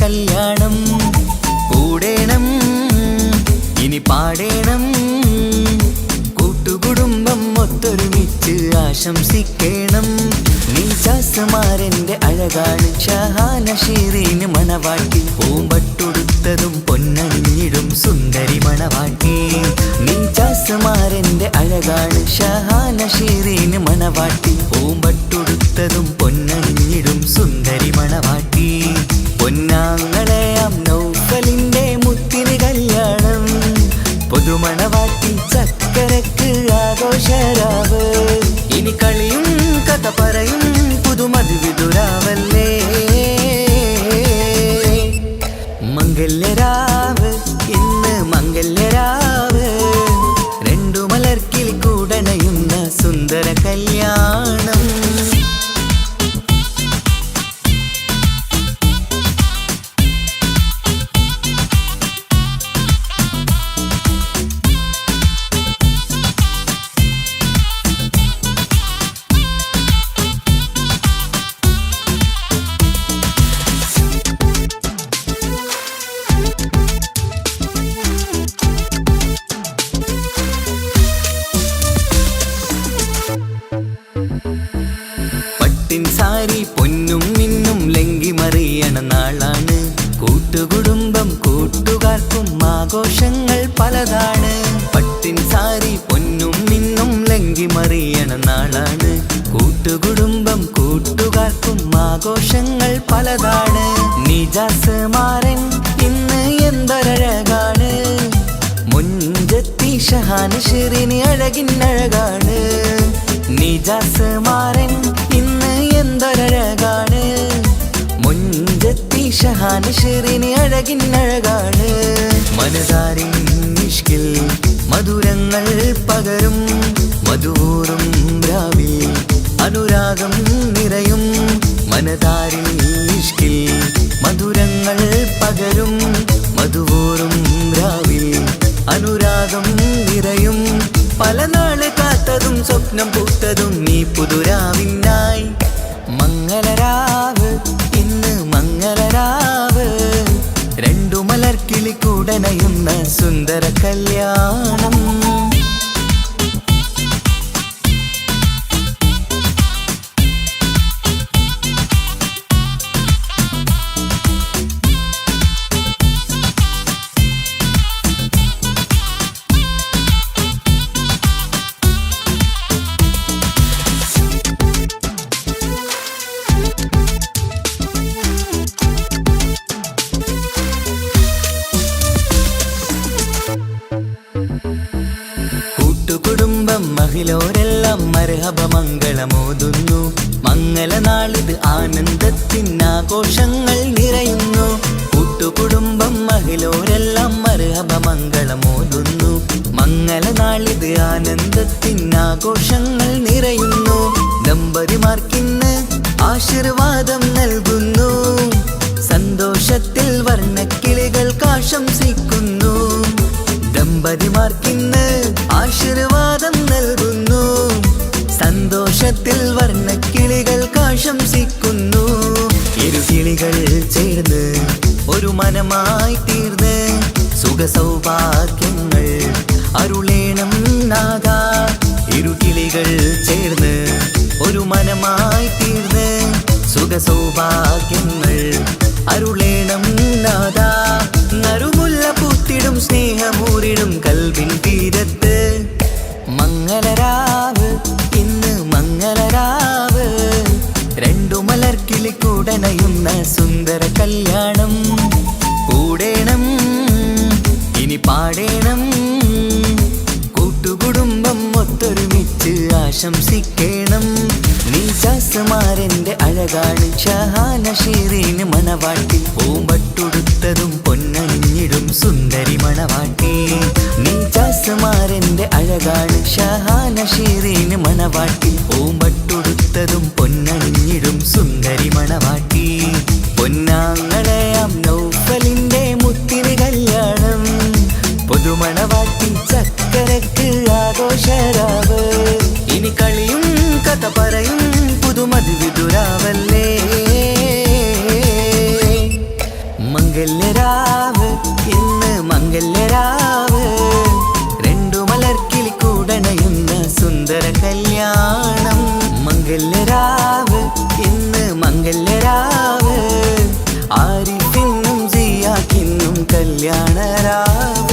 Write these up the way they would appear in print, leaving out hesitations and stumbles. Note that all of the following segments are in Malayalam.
കല്യാണം കൂടേണം ഇനി പാടേണം കൂട്ടുകുടുംബം ഒത്തൊരുമിച്ച് ആശംസിക്കണം നീജാസുമാരന്റെ അഴകാണ് ഷഹാന ഷീറീന് മണവാട്ടി പൂമ്പട്ടുടുത്തതും പൊന്നണിഞ്ഞിടും സുന്ദരി മണവാട്ടി നീജാസുമാരന്റെ അഴകാണ് ഷഹാന ഷീറീന് മണവാട്ടി പൂമ്പട്ടുടുത്തതും പൊന്നണിഞ്ഞിടും സുന്ദരി മണവാട്ടി പൊന്നാങ്ങളെയാം നൗഫലിന്റെ മുത്തിന് കല്യാണം പുതുമണവാട്ടി ചക്കരക്ക് ആഘോഷരാവ് ഇനി കളിയും കഥ പറയും പുതുമധുവിതുരാവല്ലേ മംഗല്യരാവ് ഇന്ന് മംഗല്യരാവ് രണ്ടു മലർക്കിൽ കൂടണയുന്ന സുന്ദര കല്യാണം സാരി പൊന്നും മിന്നും ലങ്കി മറിയണ നാളാണ് കൂട്ടുകുടുംബം കൂട്ടുകാർക്കും ആഘോഷങ്ങൾ പലതാണ് പട്ടിൻ സാരി പൊന്നും മിന്നും ലങ്കി മറിയണ നാളാണ് കൂട്ടുകുടുംബം കൂട്ടുകാർക്കും ആഘോഷങ്ങൾ പലതാണ് നിജാസുമാരൻ ഇന്ന് എന്തൊരഴകാണ് മുഞ്ചത്തി ഷഹാന ഷിറിനി അഴകിനഴകാണ് നിജാസുമാരൻ ഇന്ന് എന്തൊരഴകാണ് മുഞ്ചത്തി ഷഹാന ഷിറിനി അഴകിനഴകാണ് മനതാരിൻ ഇഷ്കിൽ മധുരങ്ങൾ പകരും മധുവൂറും രാവിൽ അനുരാഗം നിറയും മനതാരിൻ ഇഷ്കിൽ മധുരങ്ങൾ പകരും മധുവൂറും രാവിൽ അനുരാഗം നിറയും പല നാള് കാത്തതും സ്വപ്നം പൂത്തതും നീ പുതുരാവിനായി മംഗളരാവ് ഇന്ന് മംഗളരാവ് രണ്ടു മലർക്കിളി കൂടനയുന്ന സുന്ദര കല്യാണം കുടുംബം മഹിളോരെല്ലാം മർഹബ മംഗളമോതുന്നു മംഗളനാളിത് ആനന്ദത്തിനാഘോഷങ്ങൾ നിറയുന്നു കൂട്ടുകുടുംബം മഹിളോരെല്ലാം മർഹബ മംഗളമോതുന്നു മംഗളനാളിത് ആനന്ദത്തിനാഘോഷങ്ങൾ നിറയുന്നു ദമ്പതിമാർക്കിന്ന് ആശീർവാദം നൽകുന്നു സന്തോഷത്തിൽ വർണ്ണക്കിളികൾക്ക് ആശംസിക്കുന്നു ദമ്പതിമാർക്കിന്ന് ആശീർവാദം നൽകുന്നു സന്തോഷത്തിൽ വർണ്ണക്കിളികൾക്ക് ആശംസിക്കുന്നു ഇരുകിളികൾ ചേർന്ന് ഒരു മനമായി തീർന്ന് സുഖസൗഭാഗ്യങ്ങൾ അരുളേണം നാഥ ഇരുകിളികൾ ചേർന്ന് ഒരു മനമായി തീർന്ന് സുഖസൗഭാഗ്യങ്ങൾ അരുളേണം നാഥ നറുമുല്ല പൂത്തിടും സ്നേഹമൂരിടും കൽവിൻ തീരത്ത് മംഗളരാവ് ഇന്ന് മംഗളരാവ് രണ്ടു മലർക്കിളി കൂടനയുന്ന സുന്ദര കല്യാണം കൂടേണം ഇനി പാടേണം കൂട്ടുകുടുംബം ഒത്തൊരുമിച്ച് ആശംസിക്കണം നീജാസുമാരന്റെ അഴകാണ് ഷഹാന ഷിറീന് മണവാട്ടി പൂമ്പട്ടുടുത്തതും പൊന്നണിഞ്ഞിടും സുന്ദരി മണവാട്ടി നീജാസുമാരന്റെ അഴകാണ് ഷഹാന ഷിറീന് മണവാട്ടി പൂമ്പട്ടുടുത്തതും പൊന്നണിഞ്ഞിടും സുന്ദരി മണവാട്ടി പൊന്നാങ്ങളെയാം നൗഫലിന്റെ മുത്തിന് കല്യാണം പുതുമണവാട്ടി ചക്കരക്ക് ആഘോഷരാവ് ഇനി കളിയും കഥ പറയും പുതുമധുവിതുരാവല്ലേ മംഗല്യരാവ് ഇന്ന് മംഗല്യരാവ് രണ്ടു മലർക്കിളി കൂടണയുന്ന സുന്ദര കല്യാണം. മംഗല്യരാവ് ഇന്ന് മംഗല്യരാവ് ആരിഫിനും ജിയാക്കിനും കല്യാണരാവ്.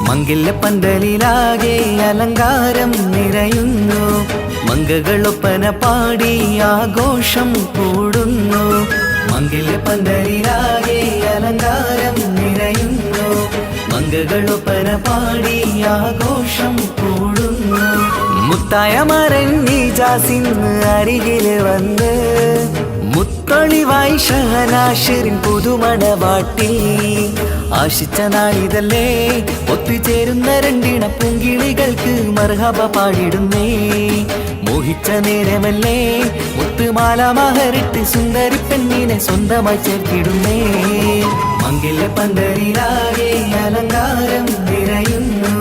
മംഗല്യപ്പന്തലിലാകെ അലങ്കാരം നിറയുന്നു. മംഗകളൊപ്പന പാടി ആഘോഷം കൂടുന്നു. മംഗല്യപ്പന്തലിലാകെ അലങ്കാരം നിറയുന്നു. മംഗകളൊപ്പന പാടി ആഘോഷം കൂടുന്നു. മുത്തായ മരൻ നിജാസിന്ന് അരികില് വന്ന് മുത്തൊളിവായി ഷഹനാഷിറിൻ പുതുമണവാട്ടി. ആശിച്ച നാളിതല്ലേ ഒത്തുചേരുന്ന രണ്ടിണ പൂങ്കിളികൾക്ക് മർഹബ പാടിടുന്നേ. മോഹിച്ച നേരമല്ലേ മുത്തുമാല മഹറിട്ട് സുന്ദരി പെണ്ണിനെ സ്വന്തമായി ചേർത്തിടുന്നേ. മംഗല്യപ്പന്തലിലാകെ അലങ്കാരം നിറയുന്നു.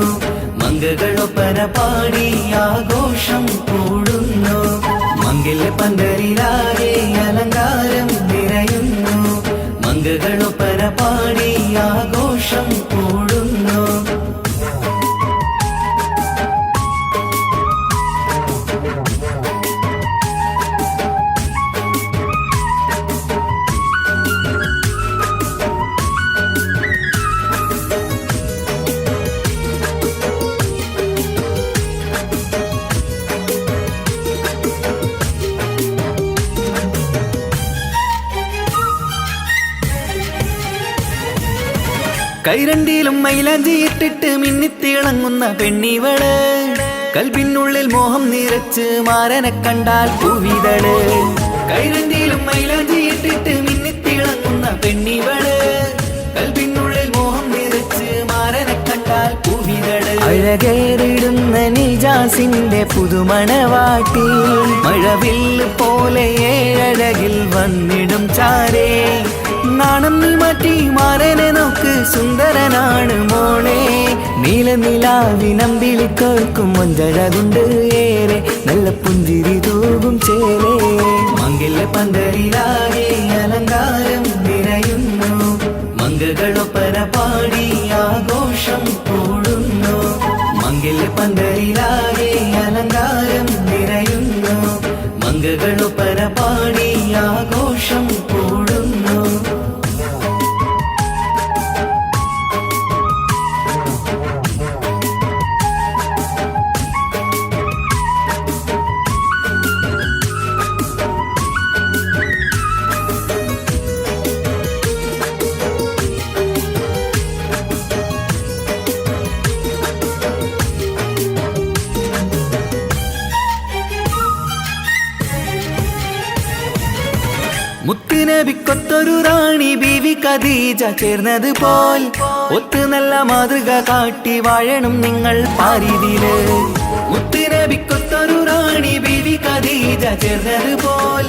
മംഗകളൊപ്പന പാടി ആഘോഷം കൂടുന്നു. മംഗല്യപ്പന്തലിലാകെ അലങ്കാരം നിറയുന്നു. മംഗകളൊപ്പന പാടി ആഘോഷം കൂടുന്നു. കൈരണ്ടിയിലും മൈലാഞ്ചി ഇട്ടിട്ട് മിന്നിത്തിളങ്ങുന്ന പെണ്ണിവള്. കൽബിനുള്ളിൽ മോഹം നിറച്ച് മാരനെ കണ്ടാൽ പൂവിതള്. കൈരണ്ടിയിലും മൈലാഞ്ചി ഇട്ടിട്ട് മിന്നിത്തിളങ്ങുന്ന പെണ്ണിവള്. കൽബിനുള്ളിൽ മോഹം നിറച്ച് മാരനെ കണ്ടാൽ പൂവിതള്. അഴകേറിടുന്ന നിജാസിന്റെ പുതുമണവാട്ടി. മഴവില്ല് പോലെ ഏഴഴകിൽ വന്നിടും ചാരേ. നാണം നീ മാറ്റി മാരനെ നോക്ക് സുന്ദരനാണ് മോളെ. നീലനിലാവിനമ്പിളി കേൾക്കും മൊഞ്ചഴകുണ്ട് ഏറെ നല്ല പുഞ്ചിരി തൂകും ചേലേ. മംഗല്യപ്പന്തലിലാകെ അലങ്കാരം നിറയുന്നു. മംഗകളൊപ്പന പാടി ആഘോഷം കൂടുന്നു. മംഗല്യപ്പന്തലിലാകെ അലങ്കാരം നിറയുന്നു. മംഗകളൊപ്പന പാടി ആഘോഷം കൂടുന്നു. മുത്തുനബിക്കൊത്തൊരു റാണി ബീവി ഖദീജ ചേർന്നത് പോൽ ഒത്ത് നല്ല മാതൃക കാട്ടി വാഴണം നിങ്ങൾ പാരിതില്. മുത്തുനബിക്കൊത്തൊരു റാണി ബീവി ഖദീജ ചേർന്നത് പോൽ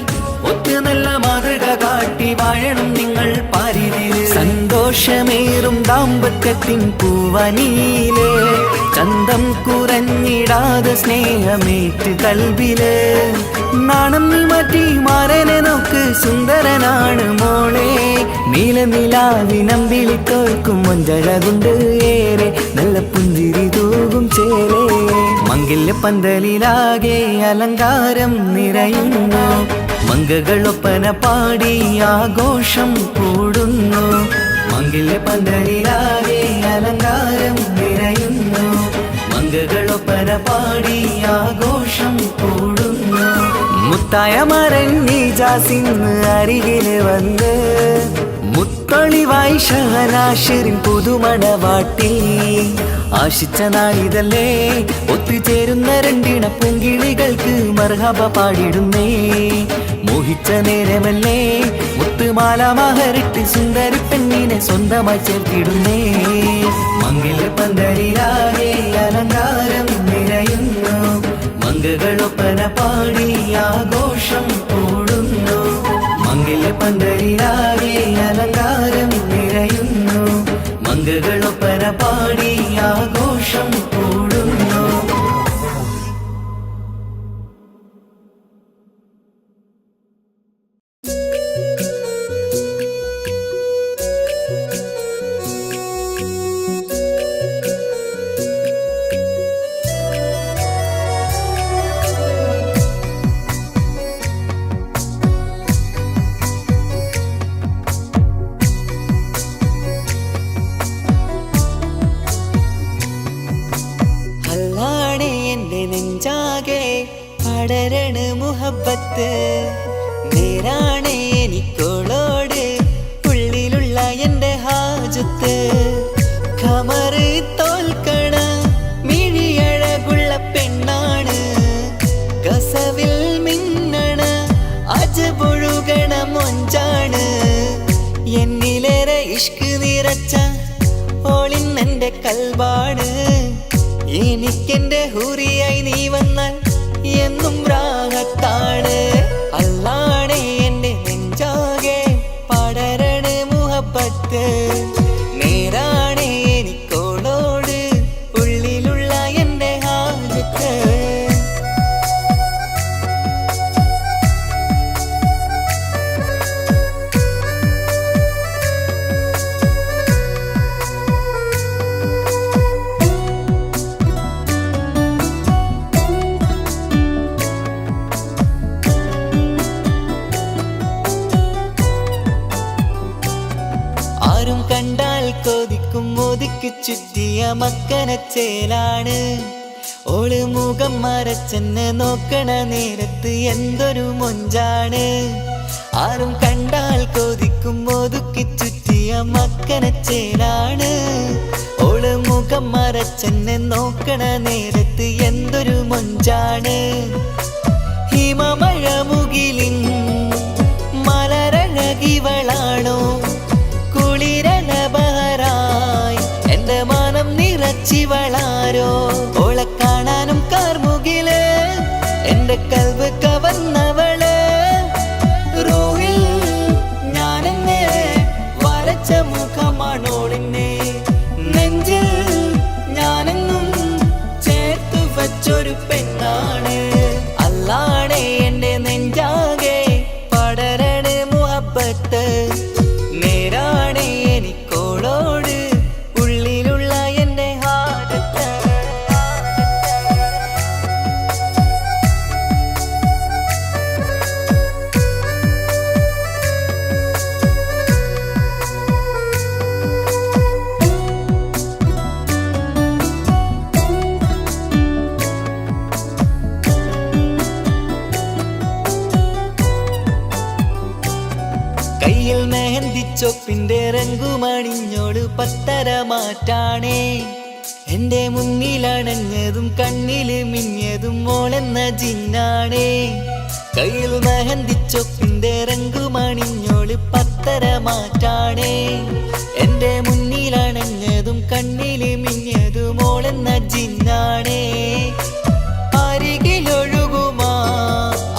ഒത്ത് നല്ല മാതൃക കാട്ടി വാഴണം നിങ്ങൾ പാരിതില്. സന്തോഷമേറും ദാമ്പത്യത്തിൻ പൂവനിയില് ചന്തം കുറഞ്ഞിടാതെ സ്നേഹമേറ്റ് കൽബില്. നാണം നീ മാറ്റി മാരനെ നോക്ക് സുന്ദരനാണ് മോളെ. നീലനിലാവിനമ്പിളി കേൾക്കും മൊഞ്ചഴകുണ്ട് ഏറെ നല്ല പുഞ്ചിരി തൂകും ചേലേ. മംഗല്യപ്പന്തലിലാകെ അലങ്കാരം നിറയുന്നു. മംഗകളൊപ്പന പാടി ആഘോഷം കൂടുന്നു. മംഗല്യ പന്തലിലാകെ അലങ്കാരം നിറയുന്നു. മംഗകളൊപ്പന പാടി ആഘോഷം കൂടുന്നു. മുത്തായ മരൻ നിജാസിന്ന് അരികില് വന്ന് മുത്തൊളിവായി ഷഹനാശിറിൻ പുതുമണവാട്ടി. ആശിച്ച നാളിതല്ലേ ഒത്തുചേരുന്ന രണ്ടിണ പൂങ്കിളികൾക്ക് മർഹബ പാടിടുന്നേ. മോഹിച്ച നേരമല്ലേ മുത്തുമാല മഹറിട്ട് സുന്ദരി പെണ്ണിനെ സ്വന്തമായി ചേർത്തിടുന്നേ. മംഗല്യ പന്തലിലാകെ അലങ്കാരം നിറയുന്നു. മംഗകളൊപ്പന പാടി ആഘോഷം കൂടുന്നു. മംഗല്യ പന്തലിലാകെ അലങ്കാരം നിറയുന്നു. മംഗകളൊപ്പന പാടി ആഘോഷം കൂടുന്നു. നെഞ്ചാകെ പടരണ മുഹബത്ത് നേരാണ് എനിക്കോളോട് ഉള്ളിലുള്ള എൻ്റെ ഹാജത്ത്. ഖമറ് തോൽക്കണ മിഴിയഴകുള്ള പെണ്ണാണ്. കസവിൽ മിന്നണ അജപൊഴുകണ മൊഞ്ചാണ്. എന്നിലേറെ ഇഷ്ക് നിറച്ച ഓളിന്നെൻ്റെ കൽബാണ്. എനിക്കെന്റെ ഹൂറിയായി നീ വന്നാൽ എന്നും രാഗത്താണ്. അല്ലാണേ എൻ്റെ നെഞ്ചാകെ പടരണ മുഹബത്ത് നേരാണേ എനിക്കോളോട് ഉള്ളിലുള്ള എൻ്റെ ഹാജത്ത്. കണ്ടാൽ കൊതിക്കും ഒതുക്കി ചുറ്റിയ മക്കനച്ചേലാണ്. ഓള് മുഖം മറച്ചെന്നെ നോക്കണ നേരത്ത് എന്തൊരു മൊഞ്ചാണ്. ആരും കണ്ടാൽ കൊതിക്കും ഒതുക്കി ചുറ്റിയ മക്കനച്ചേലാണ്. ഓള് മുഖം മറച്ചെന്നെ നോക്കണ നേരത്ത് എന്തൊരു മൊഞ്ചാണ്. ഹിമമഴ മുകിലിൻ മലരഴകിവളാണോ കുളിരനബഹരായി എൻ്റെ മാനം നിറച്ചിവളാരോ. ഓളെ കാണാനും കാർമുകില് എൻ്റെ കൽവ് കവർന്നവള്. റൂഹിൽ ഞാനെന്നെ വരച്ച മുഖമാണോളിന്നെ. നെഞ്ചിൽ ഞാനെന്നും ചേർത്തു വച്ചൊരു പെണ്ണാണ്. അല്ലാണേ എൻ്റെ നെഞ്ചാകെ പടരണ മുഹബത്ത് നേരാണേ എനിക്കോളോട് ഉള്ളിലുള്ള എൻ്റെ ഹാജത്ത്. കയ്യിൽ മെഹന്തിച്ചൊപ്പിന്റെ രംഗുമണിഞ്ഞോട് പത്തര മാറ്റാണേ. എൻ്റെ മുന്നിലണഞ്ഞതും കണ്ണില് മിന്നിയതും മോളെന്ന ജിന്നാണേ. കയ്യിൽ മെഹന്തിച്ചൊപ്പിന്റെ രംഗുമണിഞ്ഞോട് പത്തര മാറ്റാണേ. എൻ്റെ മുന്നിലണഞ്ഞതും കണ്ണില് മിന്നിയതും മോളെന്ന ജിന്നാണേ. അരികിലൊഴുകുമാ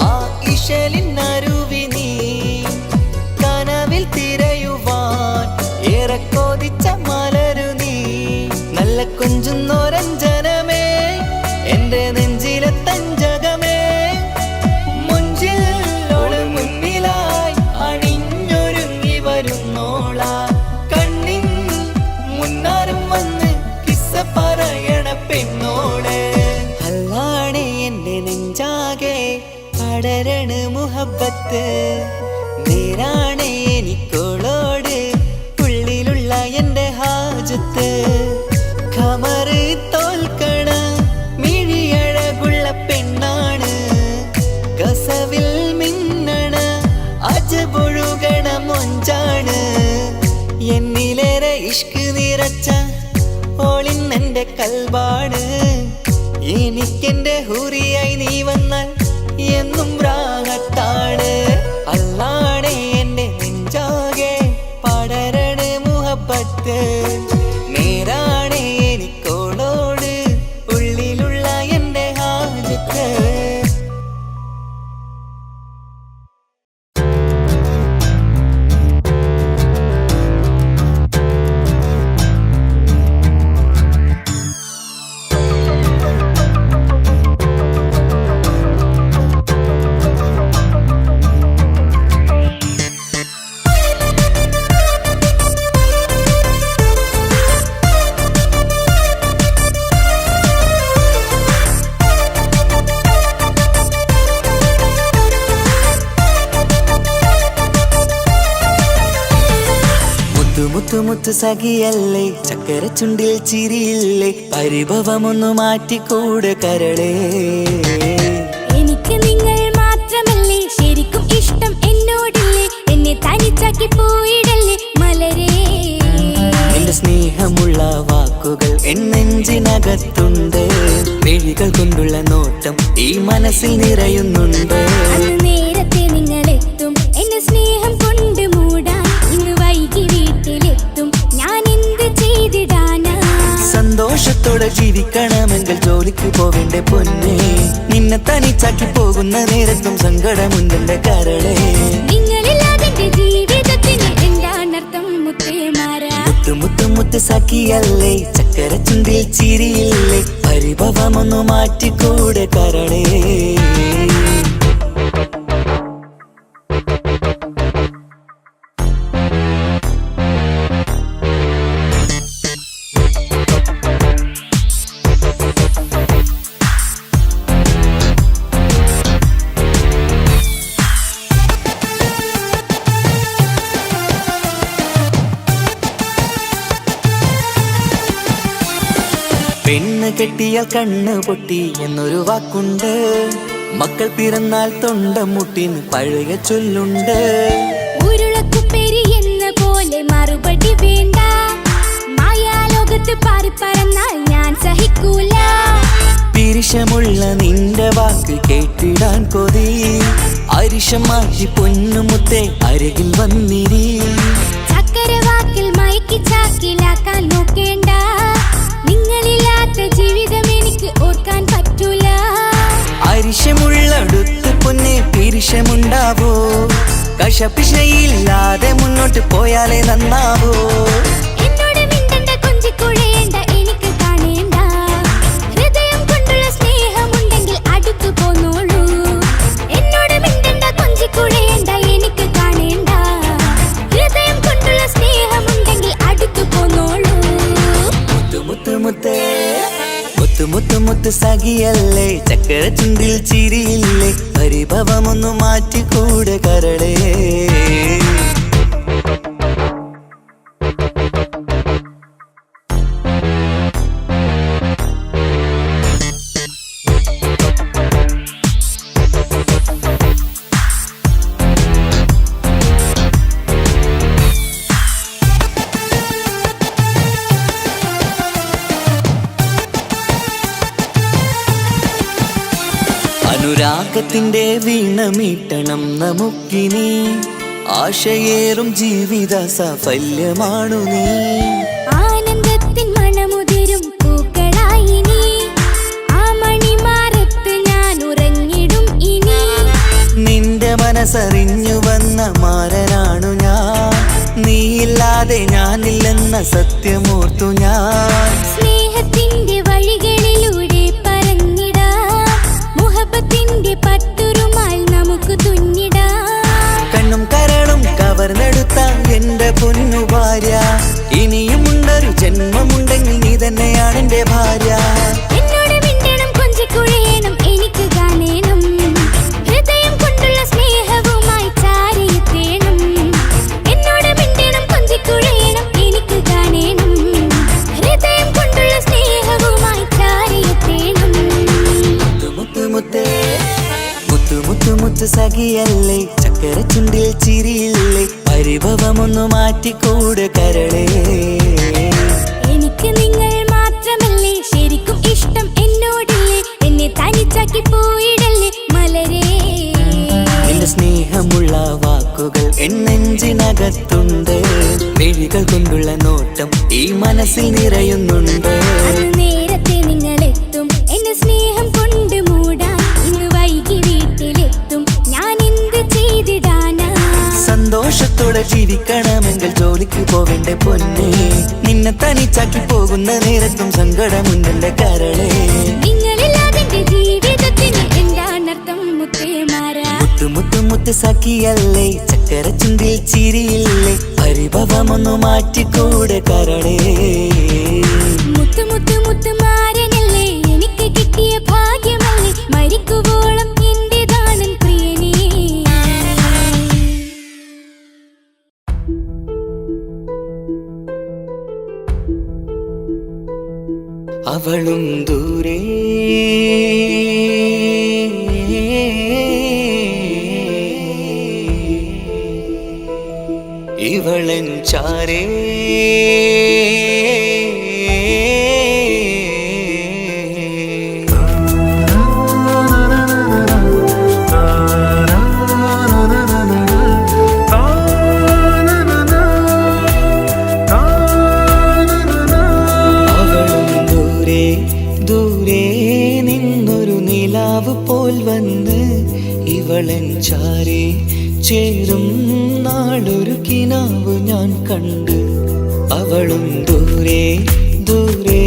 ആ ഇശലിനരുവി നീ കനവിൽ തിരയുവാൻ ഏറെ കൊതിച്ച മലരു നീ. നല്ല കൊഞ്ചുന്നോരഞ്ജനമേ എൻ്റെ നെഞ്ചിലെ തഞ്ചകമേ. മുഞ്ചിൽ മുന്നിലായി അണിഞ്ഞൊരുങ്ങി വരുന്നോള ഒഴുകണ മൊഞ്ചാണ് എന്നിലേറെ ഇഷ്ക് നിറച്ച ഓളിന്നെന്റെ കൽബാണ് എനിക്കെന്റെ ഹുറിയായി നീ വന്നാൽ എന്നും രാഗത്താണ് അല്ലാണേ എന്റെ നെഞ്ചാകെ പടരണ മുഹബത്ത് നേരാണേ എനിക്കോളോട് ഉള്ളിലുള്ള എന്റെ ഹാജത്ത് മുത്തുമുത്ത് സഖിയല്ലേ ചക്കര ചുണ്ടിൽ ചിരിയില്ലേ പരിഭവമൊന്നു മാറ്റിക്കൂടെ കരളേ എനിക്ക് നിങ്ങൾ മാത്രമല്ലേ ശരിക്കും ഇഷ്ടം എന്നോടില്ലേ എന്നെ തനിച്ചാക്കി പോയിടല്ലേ മലരേ എന്റെ സ്നേഹമുള്ള വാക്കുകൾ എന്നെഞ്ചിനകത്തുണ്ട് മിഴികൾ കൊണ്ടുള്ള നോട്ടം ഈ മനസ്സിൽ നിറയുന്നുണ്ട് അന്ന് നേരത്തെ നിങ്ങളെത്തും എന്നെ സ്നേഹം കൊണ്ട് മൂടാൻ ഇന്ന് വൈകി വീട്ടിലെത്തും ഞാൻ എന്ത് ചെയ്തിടാനാ സന്തോഷത്തോടെ ജീവിക്കണമെങ്കിൽ ജോലിക്ക് പോവേണ്ട പൊന്നേ നിന്നെ തനിച്ചാക്കി പോകുന്ന നേരത്തും സങ്കടമുണ്ടെന്റെ കരളേ നിങ്ങളില്ലാതെ എന്റെ ജീവിതത്തിന് എന്താണർത്ഥം മുത്തേമാരാ മുത്ത് സഖിയല്ലേ ചക്കര ചുണ്ടിൽ ചിരിയില്ലേ പരിഭവമൊന്നു മാറ്റിക്കൂടെ കരളേ പെണ്ണ് കെട്ടിയാൽ കണ്ണ് പൊട്ടി എന്നൊരു വാക്കുണ്ട് മക്കൾ പിറന്നാൽ തൊണ്ട മുട്ടിന് പഴയ ചൊല്ലുണ്ട് ഉരുളക്കുപ്പേരി എന്ന പോലെ മറുപടി വേണ്ട മായാലോകത്ത് പാറി പറന്നാൽ ഞാൻ സഹിക്കൂല പിരിശമുള്ള നിന്റെ വാക്ക് കേട്ടിടാൻ കൊതി അരിശം മാറ്റി പൊന്നുമുത്തേ അരികിൽ വന്നിരി ചക്കര വാക്കിൽ മയക്കി ചാക്കിലാക്കാൻ നോക്കേണ്ട നിങ്ങളില്ലാത്ത ജീവിതം എനിക്ക് ഓർക്കാൻ പറ്റൂല അരിശമുള്ളടുത്ത് പൊന്നെ പിരിശമുണ്ടാവോ കശപിശയില്ലാതെ മുന്നോട്ട് പോയാലേ നന്നാവോ എന്നോട് മിണ്ടണ്ട കൊഞ്ചിക്കുഴയേണ്ട എനിക്ക് കാണേണ്ട ഹൃദയം കൊണ്ടുള്ള സ്നേഹമുണ്ടെങ്കിൽ അടുത്തു പോന്നോളൂ എന്നോട് മിണ്ടണ്ട കൊഞ്ചിക്കുഴയേണ്ട എനിക്ക് കാണേണ്ട ഹൃദയം കൊണ്ടുള്ള സ്നേഹമുണ്ടെങ്കിൽ അടുത്തു പോന്നോളൂ മുത്ത് സഖിയല്ലേ ചക്കര ചുണ്ടിൽ ചിരിയില്ലേ പരിഭവമൊന്നു മാറ്റിക്കൂടെ കരളേ അനുരാഗത്തിന്റെ വീണമീട്ടണം നമുക്കിനി ആശയേറും ജീവിത സാഫല്യമാണു നീ ആനന്ദത്തിൻ മണമുതിരും പൂക്കളായി നീ ആ മണിമാറത്ത് ഞാൻ ഉറങ്ങിടും ഇനി നിന്റെ മനസ്സറിഞ്ഞു വന്ന മാരനാണു ഞാൻ നീയില്ലാതെ ഞാനില്ലെന്ന സത്യമോർത്തു ഞാൻ സ്നേഹത്തിന്റെ വഴികളിലൂടെ പറഞ്ഞിടാം മുഹബത്തിന്റെ പട്ടുറുമാൽ നമുക്ക് തുന്നിടാം കണ്ണും കരളും കവർന്നെടുത്ത എന്റെ പൊന്നു ഭാര്യ ഇനിയുമുണ്ടൊരു ജന്മമുണ്ടെങ്കിൽ നീ തന്നെയാണ് എന്റെ ഭാര്യ എന്നോട് മിണ്ടണം കൊഞ്ചിക്കുഴയണം എനിക്ക് കാണേണം ഹൃദയം കൊണ്ടുള്ള സ്നേഹവുമായി ചാരിയെത്തേണം എന്നോട് മിണ്ടണം കൊഞ്ചിക്കുഴയണം എനിക്ക് കാണേണം ഹൃദയം കൊണ്ടുള്ള സ്നേഹവുമായി ചാരിയെത്തേണം മുത്ത് സഖിയല്ലേ ചക്കര ചുണ്ടിൽ ചിരിയില്ല പരിഭവമൊന്നു മാറ്റിക്കൂട് കരളേ. എനിക്ക് നിങ്ങൾ മാത്രമല്ലേ ശരിക്കും ഇഷ്ടം എന്നോടില്ലേ, എന്നെ തനിച്ചാക്കി പോയിടല്ലേ മലരേ. നിന്റെ സ്നേഹമുള്ള വാക്കുകൾ എന്നെഞ്ചിനകത്തുണ്ട്, മിഴികൾ കൊണ്ടുള്ള നോട്ടം ഈ മനസ്സിൽ നിറയുന്നുണ്ട്. നേരത്തെ നിങ്ങളെത്തും എന്നെ സ്നേഹം കൊണ്ട് മൂടാൻ, ഇന്ന് വൈകി വീട്ടിലെത്തും ഞാൻ എന്ത് ചെയ്തിടാനാ. സന്തോഷത്തോടെ ജീവിക്കണമെങ്കിൽ ജോലിക്ക് പോവേണ്ട പൊന്നേ, നിന്നെ തനിച്ചാക്കി പോകുന്ന നേരത്തും സങ്കടമുണ്ടെന്റെ കരളേ. നിങ്ങളില്ലാതെ ജീവിതത്തിന് എന്താണർത്ഥം മുത്തേമാരാ. മുത്തു മുത്തു മുത്ത് സഖിയല്ലേ, ചക്കര ചുണ്ടിൽ ചിരിയില്ലേ, പരിഭവമൊന്നു മാറ്റിക്കൂടെ കരളേ. മുത്തു മുത്തു മുത്തു മാരനല്ലേ, എനിക്ക് കിട്ടിയ ഭാഗ്യമല്ലേ, മരിക്കുവോളം എന്റേതാണ് പ്രിയനേ. അവളും ദൂരെ ഇവളൻ ചാരേ, ദൂരെ നിന്നൊരു നിലാവ് പോൽ വന്ന് ഇവളൻ ചാരേ ചേരും നാളൊരു കിനാവ് ഞാൻ കണ്ട്. അവളും ദൂരെ ദൂരെ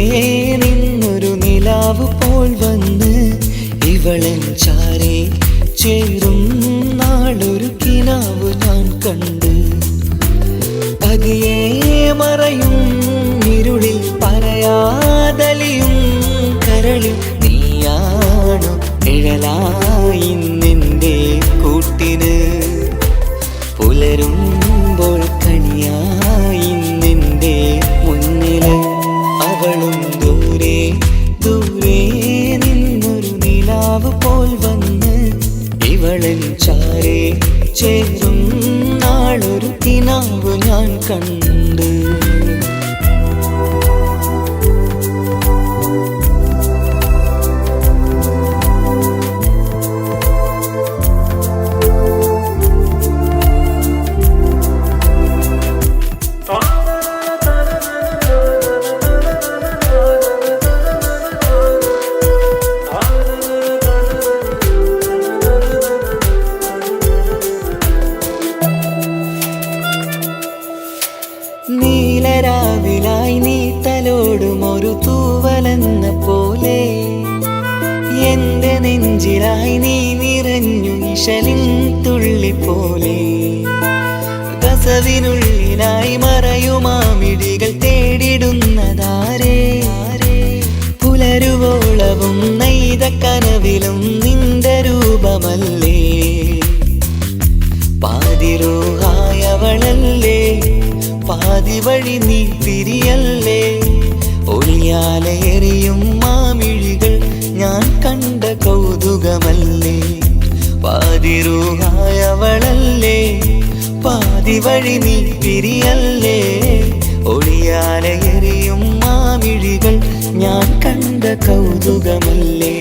നിന്നൊരു നിലാവ് പോൽ വന്ന് ഇവളൻ ചാരേ ചേരും നാളൊരു കിനാവ് ഞാൻ കണ്ട്. പതിയെ മറയും ഇരുളിൽ പറയാതലിയും കരളിൽ നീയാണു നിഴലായി നിന്റെ കൂട്ടിന്, പുലരുമ്പോൾ കണിയായി നിന്റെ മുന്നില്. അവളും ദൂരെ ദൂരെ നിന്നൊരു നിലാവ് പോൽ വന്ന് ഇവളൻ ചാരേ ചേരും നാളൊരു കിനാവ് ഞാൻ കണ്ട്. നീലരാവിലായി നീ തലോടും ഒരു തൂവലെന്ന പോലെ എന്റെ നെഞ്ചിലായി നീ നിറഞ്ഞു ഇശലിൻ തുള്ളി പോലെ. കസവിനുള്ളിലായി മറയുമാമിടികൾ തേടിടുന്നതാരേ, പുലരുവോളവും നെയ്ത കനവിലും നിന്റെ രൂപമല്ലേ. പാതിരൂഹായവളല്ലേ, പാതി വഴി നീ തിരിയല്ലേ, ഒളിയാലേറിയും മാമിഴികൾ ഞാൻ കണ്ട കൗതുകമല്ലേ. പാതിരൂഹായവളല്ലേ, പാതി വഴി നീ തിരിയല്ലേ, ഒളിയാലേറിയും മാമിഴികൾ ഞാൻ കണ്ട കൗതുകമല്ലേ.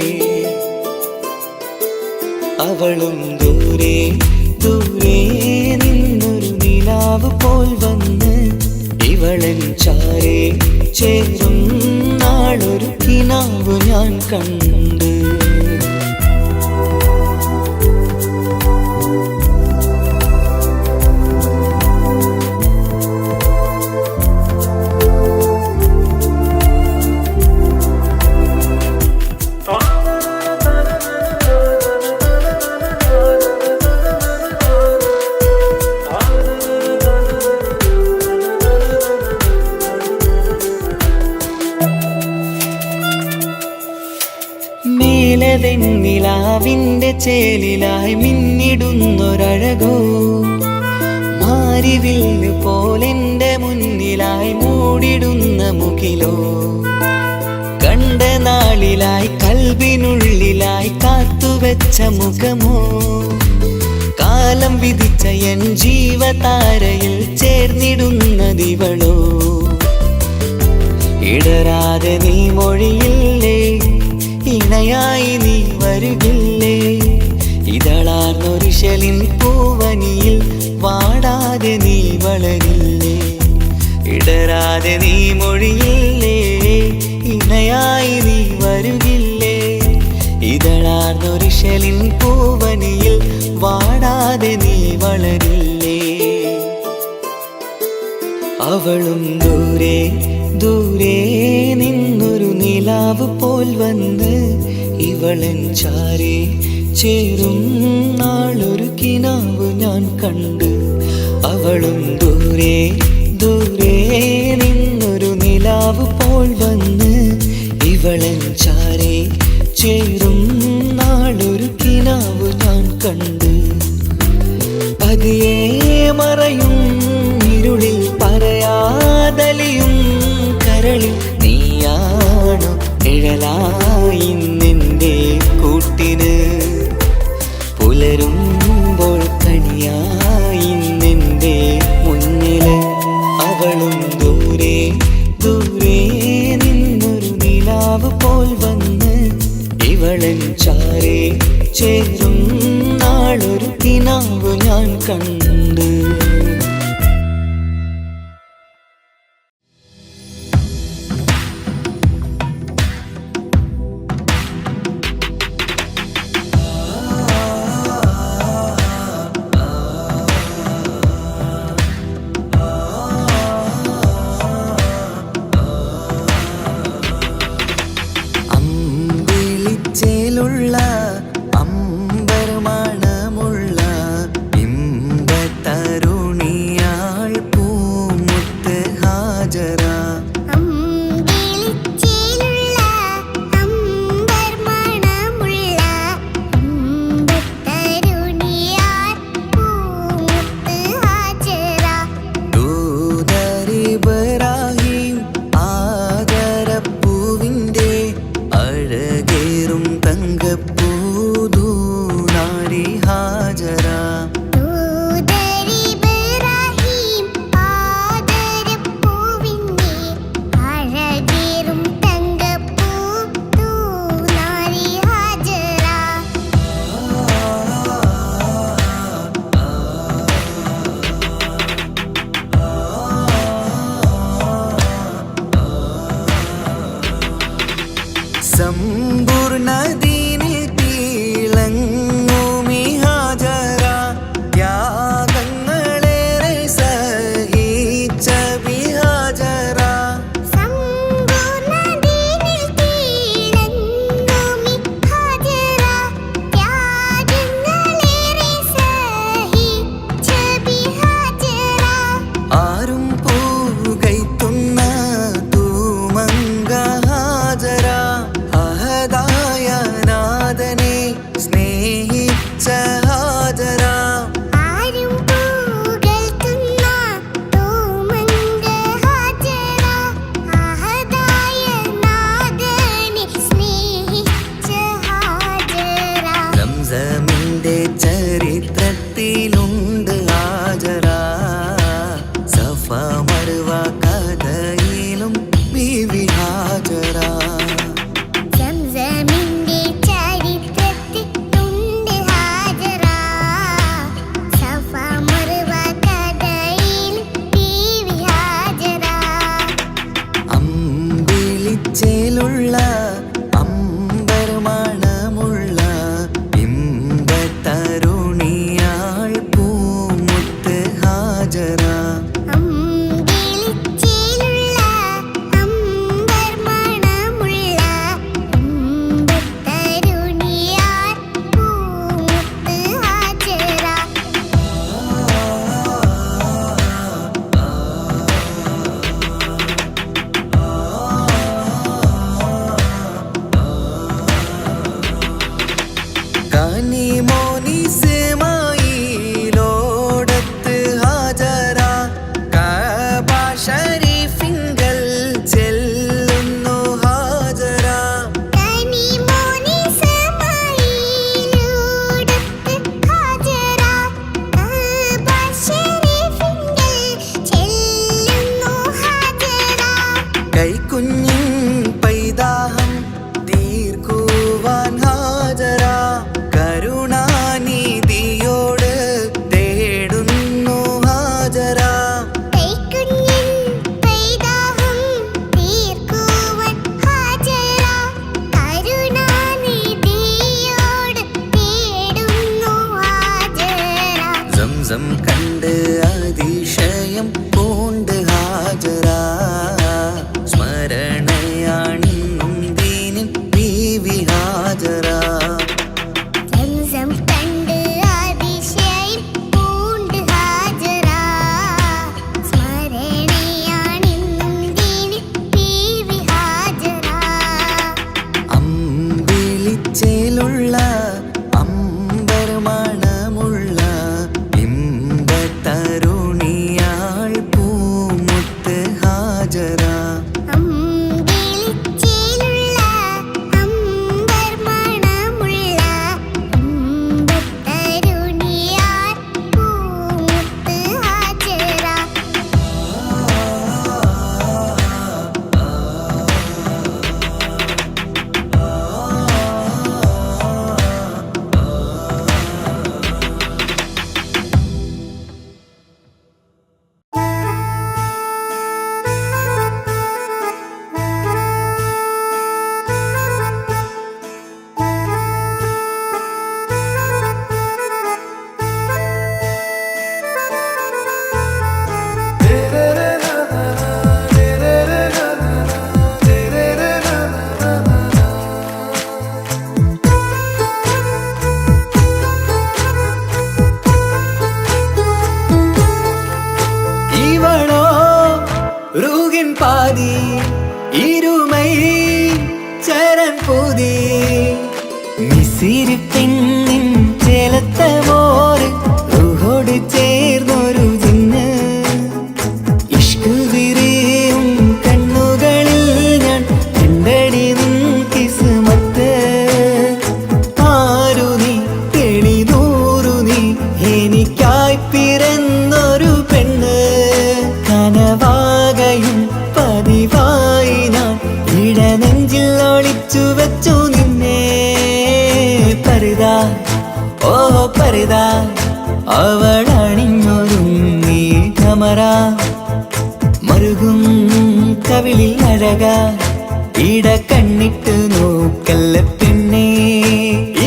അവളും ദൂരെ ദൂരെ നിന്നൊരു നിലാവ് പോൽ വന്ന് ഇവളൻ ചാരേ ചേരും നാളൊരു കിനാവ് ഞാൻ കണ്ട്. നിലാവിന്റെ ചേലിലായി മിന്നിടുന്നൊരഴകോ, മാരിവില്ല് പോലെന്റെ മുന്നിലായി മൂടിടുന്ന മുകിലോ, കണ്ട നാളിലായി കൽബിനുള്ളിലായി കാത്തുവെച്ച മുഖമോ, കാലം വിധിച്ച എൻ ജീവതാരയിൽ ചേർന്നിടുന്നതിവളോ ഇടരാതെ നീ മൊഴിയില്ലേ ഇണയായി നീ വരുകില്ലേ ഇതളാർന്നൊരിശലിൻ പൂവനിയിൽ വാടാതെ നീ വളരില്ലേ ഇടരാതെ നീ മൊഴിയില്ലേ ഇണയായി നീ വരുകില്ലേ ഇതളാർന്നൊരിശലിൻ പൂവനിയിൽ വാടാതെ നീ വളരില്ലേ അവളും ദൂരെ ദൂരെ നിന്നൊരു നിലാവ് പോൽ വന്ന് ഇവളൻ ചാരെ ചേരും നാളൊരു കിനാവ് ഞാൻ കണ്ട് അവളും ദൂരെ ദൂരെ നിന്നൊരു നിലാവ് പോൽ വന്ന് ഇവളൻ ചാരെ ചേരും നാളൊരു കിനാവ് ഞാൻ കണ്ട് പതിയെ മറയും ഇരുളിൽ പറയാതലിയും കരളിൽ നീയാണു നിഴലായി നിന്റെ കൂട്ടിന് പുലരുമ്പോൾ കണിയായി നിന്റെ മുന്നില് അവളും ദൂരെ ദൂരെ നിന്നൊരു നിലാവ് പോൽ വന്ന് ഇവളൻ ചാരെ ചേരും നാളൊരു കിനാവ് ഞാൻ കണ്ട് അമ്പിളിച്ചേലുള്ള അമ്പർമണമുള്ള ഇമ്പത്തരുണിയാൾ പൂമുത്ത് ഹാജറ അമ്പിളിച്ചേലുള്ള അമ്പർമണമുള്ള ഇമ്പത്തരുണിയാർ പൂമുത്ത് ഹാജറ ദൂതരിബ്രാഹിം ആദരപ്പൂവിൻ്റെ അഴകേറും തങ്കപ്പൂതൂനാരി ഹാജറ ദൂതരിബ്രാഹിം ആദരപ്പൂവിൻ്റെ അഴകേറും തങ്കപ്പൂതൂനാരി ഹാജറ സമ്പൂർണദീനിൽ തിളങ്ങുമി ഹാജറ ത്യാഗങ്ങളേറെ സഹിച്ച ബിഹാജറ സമ്പൂർണ്ണദീനിൽ തിളങ്ങുമി ഹാജറ ത്യാഗങ്ങളേറെ സഹിച്ച ബിഹാജറ ആരും പൂകൈത്തുന്ന തൂമങ്ക ഹാജറ അഹദായ നാഥനെ സ്നേഹിച്ച ഹാജറ ആരും പൂകഴ്ത്തുന്ന തൂമങ്ക ഹാജറ അഹദായ നാഥനെ സ്നേഹിച്ച ഹാജറ സംസമിന്റെ ചരിത്രത്തിലുണ്ട് ഹാജറ സഫ മർവ കഥയിലും ബീവി ഹാജറ സംസമിന്റെ ചരിത്രത്തിലുണ്ട് ഹാജറ സഫ മർവ കഥയിൽ ബീവി ഹാജറ അമ്പിളിച്ചേലുള്ള അമ്പർമണമുള്ള ഇമ്പത്തരുണിയാൾ പൂമുത്ത് ഹാജറ അമ്പിളിച്ചേലുള്ള അമ്പർമണമുള്ള ഇമ്പത്തരുണിയാർ പൂമുത്ത് ഹാജറ കനിമോനിസ്മായിലോടത്ത് ഹാജറ കൈക്കുഞ്ഞിൻ പൈതാഹം തീർക്കുവാൻ ഹാജര കരുണാനിധിയോട് തേടുന്നു ഹാജര. സംസം കണ്ട് അതിശയം പൂണ്ട് ഹാജര സ്മരണയാണിന്നും ദീനിൻ ബീവി ഹാജര. അമ്പിളിച്ചേലുള്ള അമ്പർമണമുള്ള ഇമ്പത്തരുണിയാൾ പൂമുത്ത് ഹാജര. റൂഹിൻ പാതി ഇരുമൈ ചരൻ പൂതി മിസിരി പെണ്ണിൻ ചേലത്ത മോര് റൂഹോട് ചേർന്നൊരു ജിന്ന് ഇഷ്ക് വിരിയും കണ്ണുകളിൽ ഞാൻ കണ്ടടി നിൻ കിസ്മത്ത്. ആരു നീ തെളിനൂറു നീ എനിക്കായി പിറന്നൊരു പെണ്ണ് കനവാകയും പതിവായി ഞാൻ ഇടനെഞ്ചിൽ ഒളിച്ചു വെച്ചു നിന്നെ. പരിതാ ഓ പരിതാ അവളണിഞ്ഞൊരുങ്ങി കമറ മറുകും കവിളിൽ അഴക ഇട കണ്ണിട്ട് നോക്കല്ല പെണ്ണേ.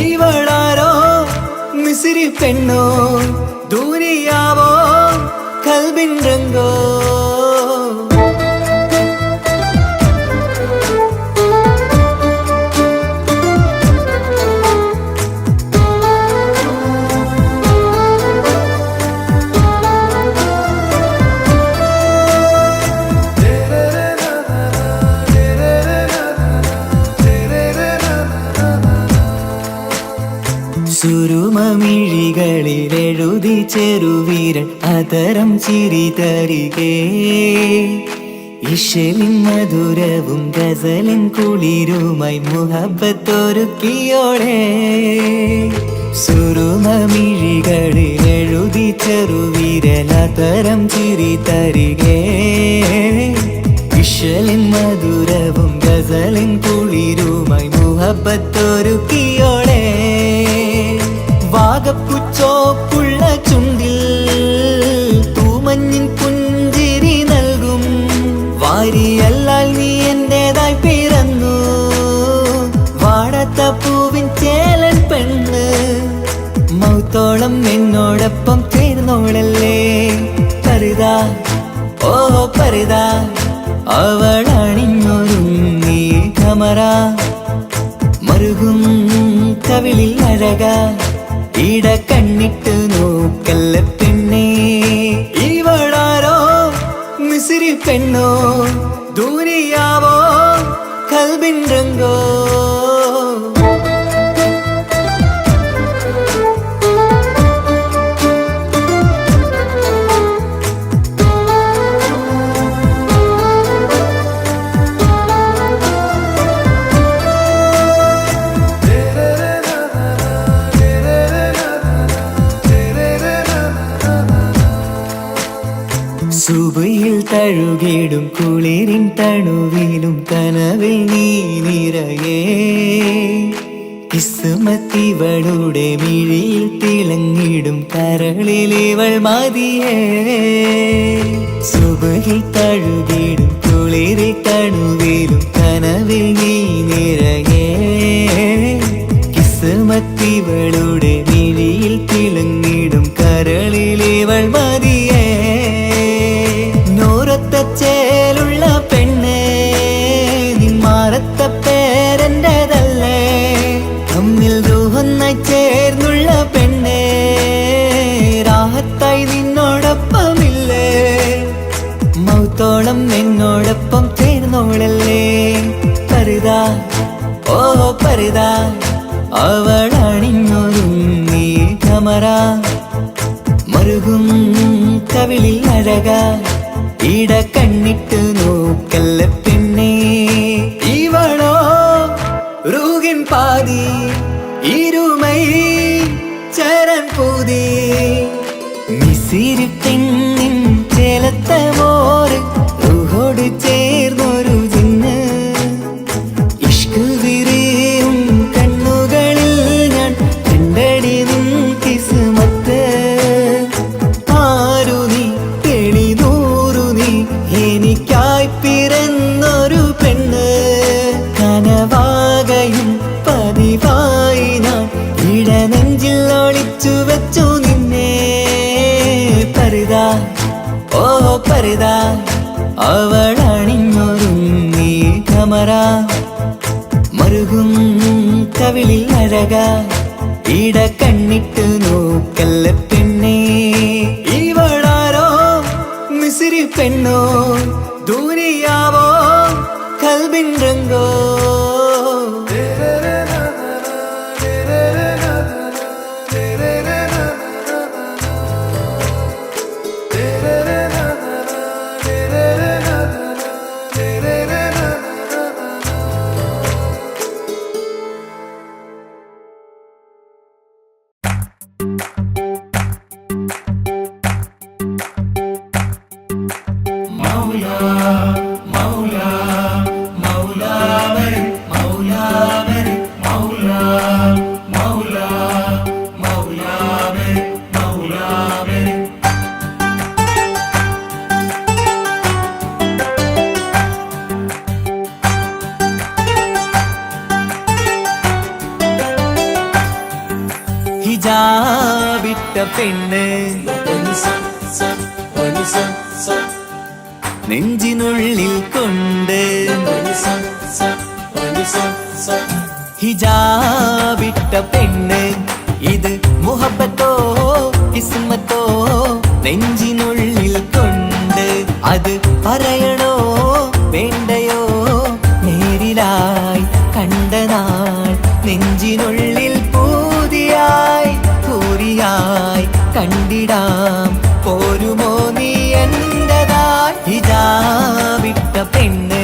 ഇവളാരോ മിസിരി പെണ്ണോ ദൂരിയാവോ കൽബിൻ രംഗോ. സുരുമമിഴികളിൽ എഴുതി ചെറുവീരൻ അതരം ചിരി തരികേ. ഇശലിൻ മധുരവും ഗസലിൻ കുളിരുമായി മുഹബത്തൊരുക്കിയോടെ. സുരുമമിഴികളിൽ എഴുതി ചെറുവീരൻ അതരം ചിരി തരികേ. ഇശലിൻ മധുരവും ഗസലിൻ കുളിരുമായി മുഹബത്തൊരുക്കിയോടെ. വാഗപ്പുച്ചോപ്പുള്ള ചുണ്ടിൽ തൂമഞ്ഞിൻ പുഞ്ചിരി നൽകും വാരിയല്ലാൽ നീ എന്റേതായി പിറന്നു. വാടാത്ത പൂവിൻ ചേലൻ പെണ്ണ് മൗത്തോളം എന്നോടൊപ്പം ചേർന്നോളല്ലേ. പരിതാ ഓ പരിതാ അവളണിഞ്ഞൊരുങ്ങി കമറ മറുകും കവിളിൽ അഴക ഇട കണ്ണിട്ട് നോക്കല്ല പെണ്ണേ. ഇവളാരോ മിസിരി പെണ്ണോ ദൂരിയാവോ കൽബിൻ രംഗോ. സുബയിൽ തഴുകിടും കുളിരിൻ തണുവിലും കനവിൽ നീ നിറയേ കിസ്മത്തിവളുടെ മിഴിയിൽ തിളങ്ങിടും കരളിലിവൾ മതിയേ സുബയിൽ തഴുകിടും കുളിരിൽ തണുവിലും കനവിൽ നീ നിറയേ കിസ്മത്തിവളുടെ മിഴിയിൽ തിളങ്ങിടും കരളിലിവൾ മതിയേ ചേലുള്ള പെണ്ണേ നിന്മാറത്ത പേരെൻ്റെതല്ലേ തമ്മിൽ റൂഹൊന്നായി ചേർന്നുള്ള പെണ്ണേ രാഹത്തായി നിന്നോടൊപ്പമില്ലേ മൗത്തോളം എന്നോടൊപ്പം ചേർന്നോളല്ലേ പരിതാ ഓ പരിതാ അവളണിഞ്ഞൊരുങ്ങി കമറ മറുകും കവിളിൽ അഴക ഇട കണ്ണിട്ട് നോക്കല്ല പെണ്ണേ ഇവളോ റൂഹിൻ പാതി ഇരുമൈ ചരൻ പൂതി മിസിരി പെണ്ണിൻ ചേലത്ത മോറ് റൂഹോട് ചേർന്നൊരു ജിന്ന് ഇഷ്ക് വിരിയും കണ്ണുകളിൽ ഞാൻ കണ്ടടി നിൻ കിസ്മത്ത് എനിക്കായി പിറന്നൊരു പെണ്ണ് കനവാകയും പതിവായി ഞാൻ ഇടനെഞ്ചിൽ ഒളിച്ചു വെച്ചു നിന്നെ പരിതാ ഓ പരിതാ അവളണിഞ്ഞൊരുങ്ങി കമറ മറുകും കവിളിൽ അഴക ഇട കണ്ണിട്ട് നോക്കല്ല പെണ്ണേ ഇവളാരോ മിസിരി പെണ്ണോ ദൂരിയാവോ കൽബിൻ രംഗോ ഹിജാബിട്ട പെണ്ണ് നെഞ്ചിനുള്ളിൽ കൊണ്ട് ഹിജാബിട്ട പെണ്ണ് ഇത് മുഹബത്തോ കിസ്മത്തോ നെഞ്ചിനുള്ളിൽ കൊണ്ട് അത് പറയണോ വേണ്ടയോ നേരിലായി കണ്ട നാൾ നെഞ്ചിനുള്ളിൽ പൂതിയായി പൂരിയായി കണ്ടിടാം പോരുമോ നീ എന്റതായി ഹിജാബിട്ട പെണ്ണ്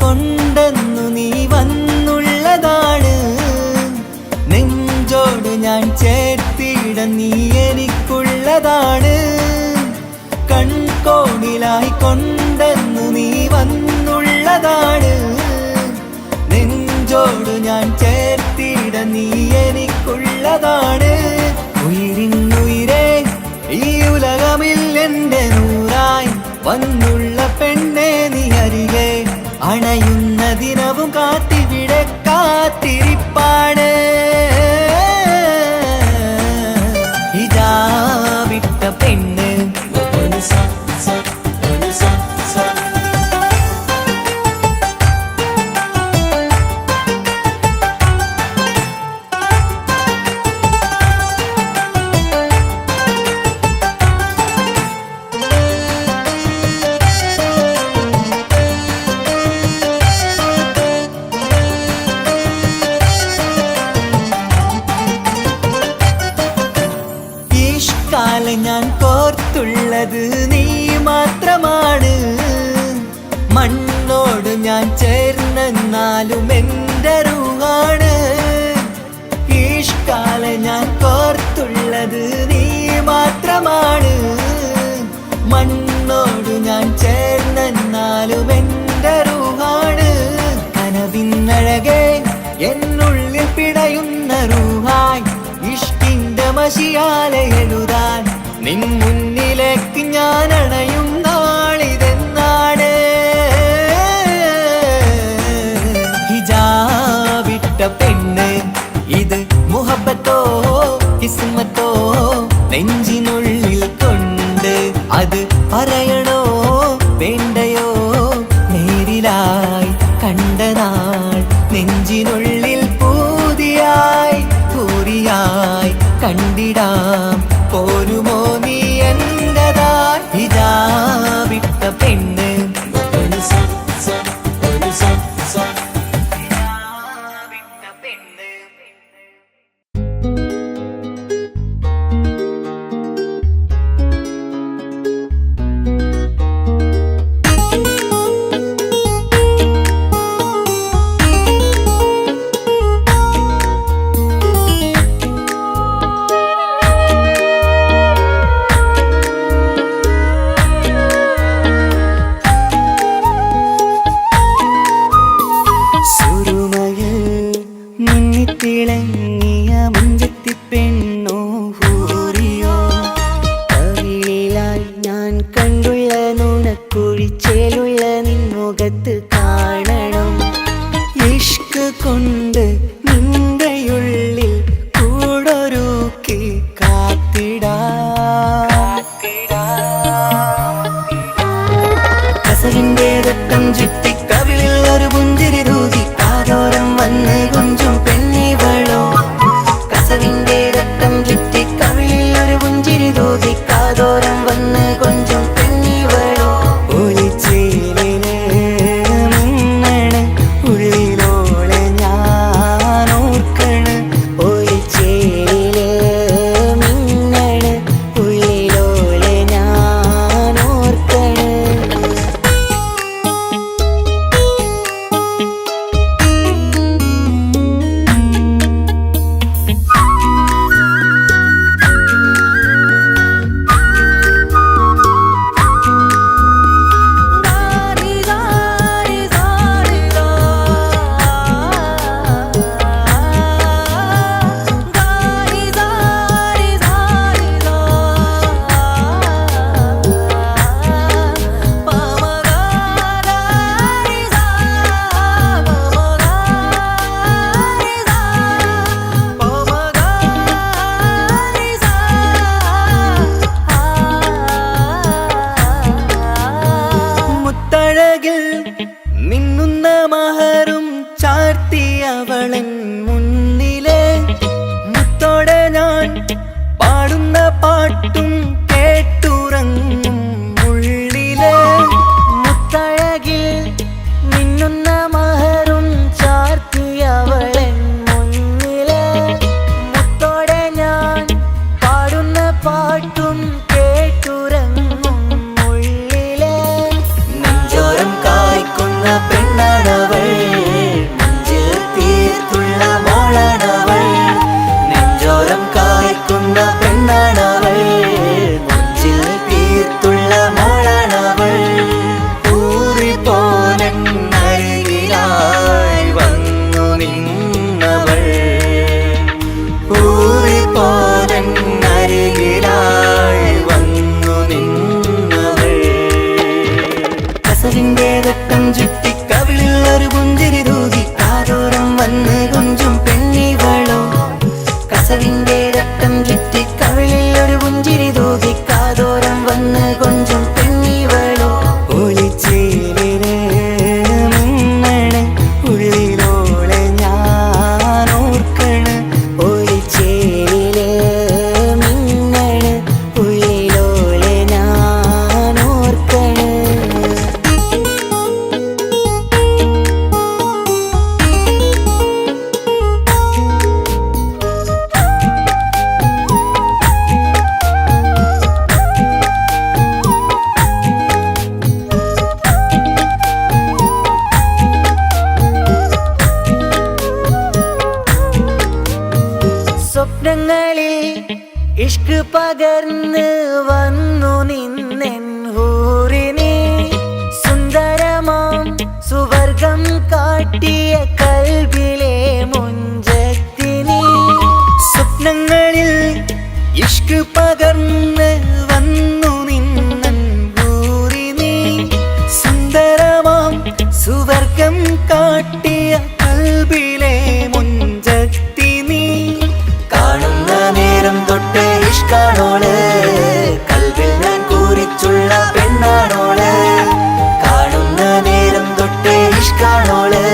കൊണ്ടെന്നു നീ വന്നുള്ളതാണ് നെഞ്ചോട് ഞാൻ ചേർത്തിട നീ എനിക്കുള്ളതാണ് കൺകോണിലായി കൊണ്ടെന്നു നീ വന്നുള്ളതാണ് നെഞ്ചോട് ഞാൻ ചേർത്തിട നീ എനിക്കുള്ളതാണ് ഉയിരിന്നുയിരേ ഈ ഉലകമിൽ എന്റെ നൂറായി വന്നുള്ള പെണ്ണെ നീ അരികെ അണയുന്ന ദിനവും കാത്തിവിടെ കാത്തിരിപ്പാണ് ഹിജാബിട്ട പെണ്ണ് ചേർന്നെന്നാലും എൻ്റെ റൂഹാണ്. ഇഷ്കാലെ ഞാൻ കോർത്തുള്ളത് നീ മാത്രമാണ്. മണ്ണോട് ഞാൻ ചേർന്നെന്നാലും എൻ്റെ റൂഹാണ്. കനവിന്നഴകെ എന്നുള്ളിൽ പിടയുന്ന റൂഹായ് ഇഷ്കിന്റെ മഷിയാലെ എഴുതാൻ നിൻ മുന്നിലേക്ക് ഞാൻ അണയും നാളിതെന്നാണ്. ഹിജാബിട്ട പെണ്ണ് ഇത് മുഹബത്തോ കിസ്മത്തോ നെഞ്ചിനുള്ളിൽ കൊണ്ട് അത് പറയണോ വേണ്ടയോ? നേരിലായി കണ്ട നാൾ നെഞ്ചിനുള്ളിൽ പൂതിയായി പൂരിയായി കണ്ടിടാം. പോരുമോ നീ എന്റതായി? ഹിജാബിട്ട പെണ്ണ് തിളങ്ങിയ മുഞ്ചത്തി പെണ്ണോ ഹൂറിയോ കവിളിലായി ഞാൻ കണ്ടുള്ള നുണക്കുഴിച്ചേലുള്ള നിൻമുഖത്ത് കാണണം. ഇഷ്ക് കൊണ്ട് നിന്റെയുള്ളിൽ കൂടൊരുക്കി കാത്തിടാ. കസവിന്റെ രക്തം ചുറ്റി കവിളിൽ ഒരു പുഞ്ചിരി തൂകി കാതോരം വന്ന് കൊഞ്ചും പെണ്ണിവളോ. കസവിന്റെ രക്തം ചുറ്റി കവിളിൽ ഒരു പുഞ്ചിരി തൂകി കാതോരം വന്ന് കൊഞ്ചും പെണ്ണിവളോ. ഒളിച്ചേലിന് മിന്നണ് ഉള്ളിലോളെ ഞാൻ ഓർക്കണ്. ഒളിച്ചേലില് മിന്നണ് ഉള്ളിലോളെ ഞാൻ ഓർക്കണ്. മിന്നുന്ന മഹറും ചാർത്തിയവളൻ മുന്നിലെ മുത്തോടെ ഞാൻ പാടുന്ന പാട്ടും കേട്ടുറങ്ങും ഉള്ളിലെ. മുത്തഴകിൽ മിന്നുന്ന മഹറും ചാർത്തിയവളൻ മുന്നിലെ മുത്തോടെ ഞാൻ പാടുന്ന പാട്ടും കേട്ടുറങ്ങും ഉള്ളിലെ. നെഞ്ചോരം കായ്ക്കുന്ന പെണ്ണാണവൾ, നെഞ്ചിൽ തീർത്തുള്ള സുവർഗം കാട്ടിയ കൽബിലെ മുഞ്ചത്തി നീ കാണുന്ന നേരം തൊട്ട് ഇഷ്കാണോള് കൽബിൽ ഞാൻ കുറിച്ചുള്ള പെണ്ണാണോള് കാണുന്ന നേരം തൊട്ട് ഇഷ്കാണോള്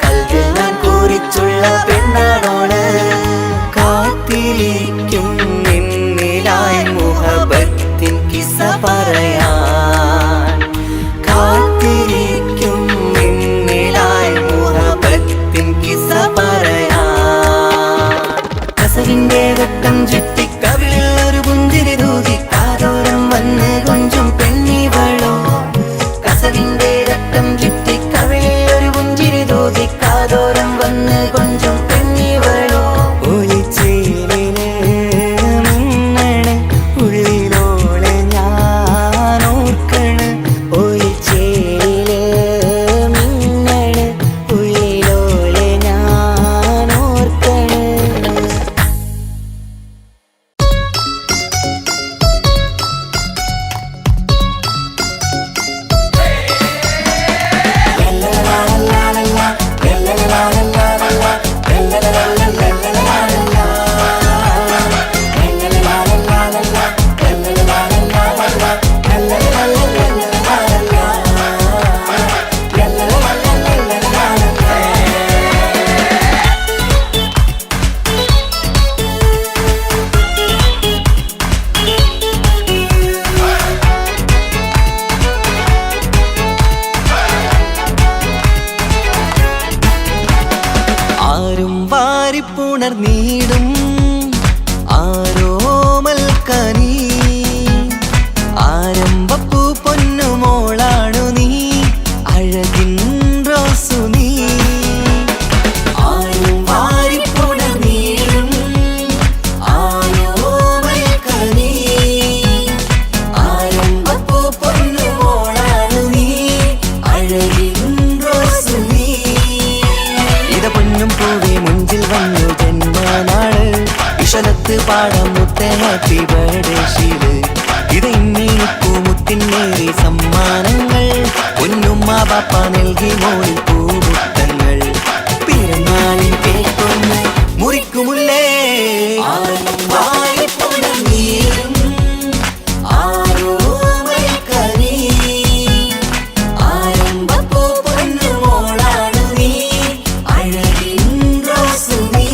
കൽബിൽ ഞാൻ കുറിച്ചുള്ള പെണ്ണാണോള് കാത്തിരിക്കും നിന്നിലായി മുഹബത്തിൻ കിസ്സ പറയാൻ കാത്തിരിക്കും നിന്നിലായി മുഹബത്തിൻ കിസ്സ പറയാൻ കസവിന്റെ വട്ടം ചുറ്റി കവിളിൽ ഒരു പുഞ്ചിരി തൂകി കാതോരം വന്ന് കൊഞ്ചും പെണ്ണിവളോ കസവിന്റെ വട്ടം ചുറ്റി കവിളിൽ ഒരു പുഞ്ചിരി തൂകി കാതോരം വന്ന് കൊഞ്ചും പെണ്ണിവളോ ഒളിച്ചേലിന് മിന്നണ് ഉള്ളിലോളെ ഞാൻ ഓർക്കണ് ഒളിച്ചേലില് മിന്നണ് ഉള്ളിലോളെ ഞാൻ ഓർക്കണ് ആരും വാരിപ്പുണർന്നീടും ആരോമൽക്കനീ ആരംഭപ്പൂ പൊന്നുമോളാണു നീ അഴകിൻ റോസു നീ ആരും വാരിപ്പുണർന്നീടും ആരോമൽക്കനീ ആരംഭപ്പൂ പൊന്നുമോളാണു നീ അഴകിൻ റോസു നീ ഇത പൊന്നും പൂവേ മുഞ്ചിൽ വന്നു ജന്മനാള് വിഷലത്ത് പാടാം മുത്തേ ഹാപ്പി ബർത്ത്ഡേ ശീല് ഇത് ഇന്നീപ്പൂ മുത്തിനേറി സമ്മാനങ്ങൾ പൊന്നുമ്മ ബാപ്പ നൽകി മോളിൽ പൂമുത്തങ്ങൾ പിറന്നാളിൽ കേൾക്കൊന്ന് മുറിക്കുമുള്ളേ ആരും വാരിപ്പുണർന്നീടും ആരോമൽക്കനീ ആരംഭപ്പൂ പൊന്നുമോളാണു നീ അഴകിൻ റോസു നീ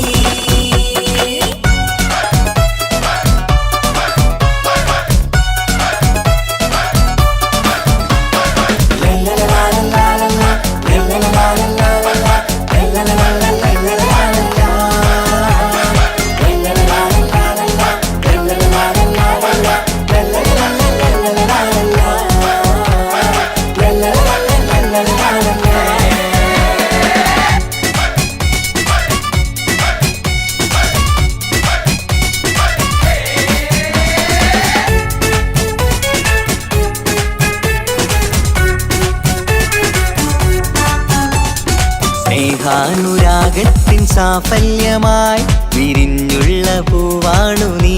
സ്നേഹാനുരാഗത്തിൻ സാഫല്യമായി വിരിഞ്ഞുള്ള പൂവാണു നീ